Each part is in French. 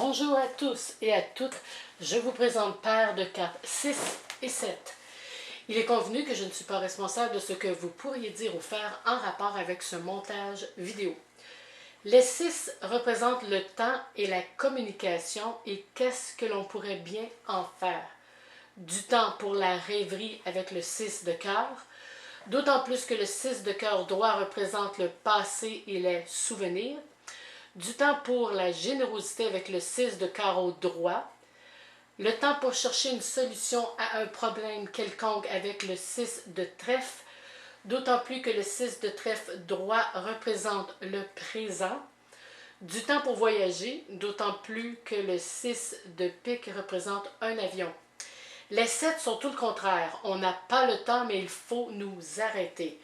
Bonjour à tous et à toutes, je vous présente paire de cartes 6 et 7. Il est convenu que je ne suis pas responsable de ce que vous pourriez dire ou faire en rapport avec ce montage vidéo. Les 6 représentent le temps et la communication et qu'est-ce que l'on pourrait bien en faire. Du temps pour la rêverie avec le 6 de cœur, d'autant plus que le 6 de cœur droit représente le passé et les souvenirs. Du temps pour la générosité avec le 6 de carreau droit. Le temps pour chercher une solution à un problème quelconque avec le 6 de trèfle, d'autant plus que le 6 de trèfle droit représente le présent. Du temps pour voyager, d'autant plus que le 6 de pique représente un avion. Les 7 sont tout le contraire. On n'a pas le temps, mais il faut nous arrêter.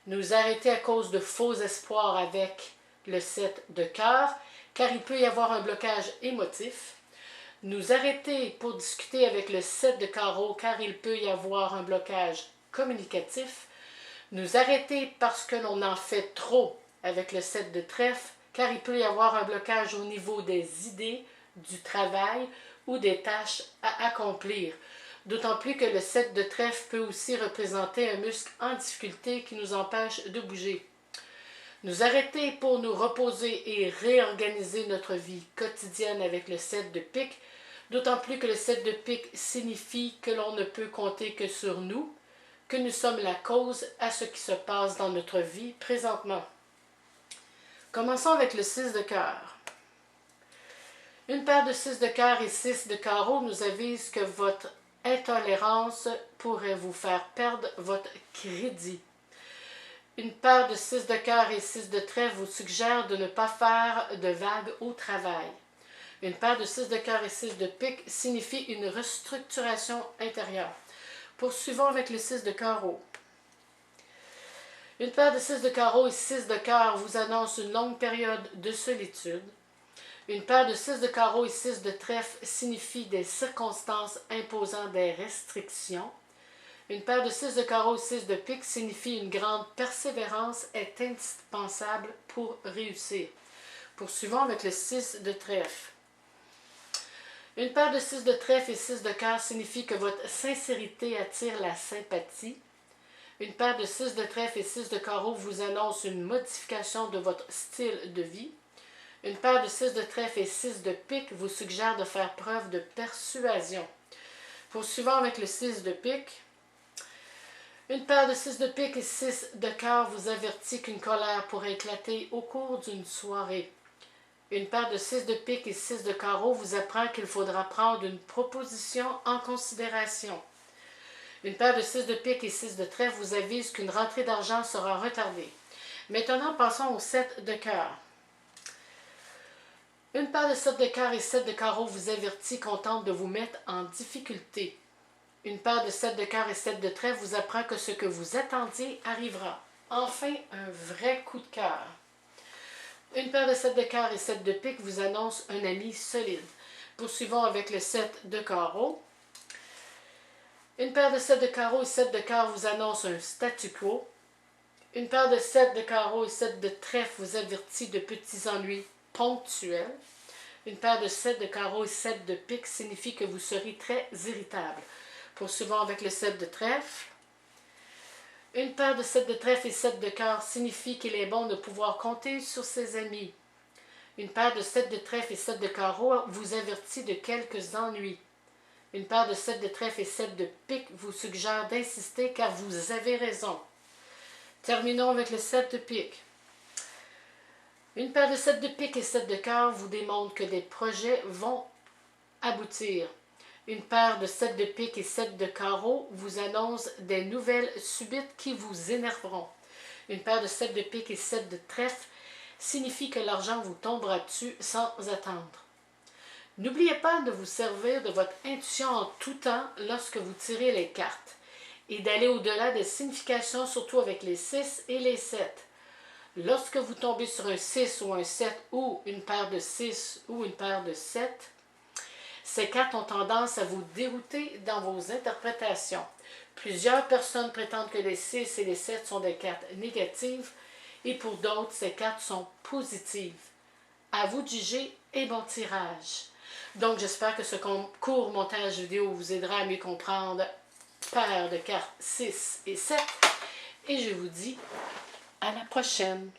Nous arrêter à cause de faux espoirs avec le 7 de cœur, car il peut y avoir un blocage émotif. Nous arrêter pour discuter avec le 7 de carreau, car il peut y avoir un blocage communicatif. Nous arrêter parce que l'on en fait trop avec le 7 de trèfle, car il peut y avoir un blocage au niveau des idées, du travail ou des tâches à accomplir. D'autant plus que le 7 de trèfle peut aussi représenter un muscle en difficulté qui nous empêche de bouger. Nous arrêter pour nous reposer et réorganiser notre vie quotidienne avec le 7 de pique, d'autant plus que le 7 de pique signifie que l'on ne peut compter que sur nous, que nous sommes la cause à ce qui se passe dans notre vie présentement. Commençons avec le 6 de cœur. Une paire de 6 de cœur et 6 de carreau nous avise que votre intolérance pourrait vous faire perdre votre crédit. Une paire de 6 de cœur et 6 de trèfle vous suggère de ne pas faire de vagues au travail. Une paire de 6 de cœur et 6 de pique signifie une restructuration intérieure. Poursuivons avec le 6 de carreau. Une paire de 6 de carreau et 6 de cœur vous annonce une longue période de solitude. Une paire de 6 de carreau et 6 de trèfle signifie des circonstances imposant des restrictions. Une paire de 6 de carreau et 6 de pique signifie une grande persévérance est indispensable pour réussir. Poursuivons avec le 6 de trèfle. Une paire de 6 de trèfle et 6 de cœur signifie que votre sincérité attire la sympathie. Une paire de 6 de trèfle et 6 de carreau vous annonce une modification de votre style de vie. Une paire de 6 de trèfle et 6 de pique vous suggère de faire preuve de persuasion. Poursuivons avec le 6 de pique. Une paire de 6 de pique et 6 de cœur vous avertit qu'une colère pourrait éclater au cours d'une soirée. Une paire de 6 de pique et 6 de carreau vous apprend qu'il faudra prendre une proposition en considération. Une paire de 6 de pique et 6 de trèfle vous avise qu'une rentrée d'argent sera retardée. Maintenant, passons au 7 de cœur. Une paire de 7 de cœur et 7 de carreau vous avertit qu'on tente de vous mettre en difficulté. Une paire de 7 de cœur et 7 de trèfle vous apprend que ce que vous attendiez arrivera. Enfin, un vrai coup de cœur. Une paire de 7 de cœur et 7 de pique vous annonce un ami solide. Poursuivons avec le 7 de carreau. Une paire de 7 de carreau et 7 de cœur vous annonce un statu quo. Une paire de 7 de carreau et 7 de trèfle vous avertit de petits ennuis ponctuels. Une paire de 7 de carreau et 7 de pique signifie que vous serez très irritable. Poursuivons avec le 7 de trèfle. Une paire de 7 de trèfle et 7 de cœur signifie qu'il est bon de pouvoir compter sur ses amis. Une paire de 7 de trèfle et 7 de carreau vous avertit de quelques ennuis. Une paire de 7 de trèfle et 7 de pique vous suggère d'insister car vous avez raison. Terminons avec le 7 de pique. Une paire de 7 de pique et 7 de cœur vous démontre que des projets vont aboutir. Une paire de 7 de pique et 7 de carreau vous annonce des nouvelles subites qui vous énerveront. Une paire de 7 de pique et 7 de trèfle signifie que l'argent vous tombera dessus sans attendre. N'oubliez pas de vous servir de votre intuition en tout temps lorsque vous tirez les cartes et d'aller au-delà des significations, surtout avec les 6 et les 7. Lorsque vous tombez sur un 6 ou un 7 ou une paire de 6 ou une paire de 7, ces cartes ont tendance à vous dérouter dans vos interprétations. Plusieurs personnes prétendent que les 6 et les 7 sont des cartes négatives et pour d'autres, ces cartes sont positives. À vous de juger et bon tirage. Donc, j'espère que ce court montage vidéo vous aidera à mieux comprendre paire de cartes 6 et 7. Et je vous dis à la prochaine.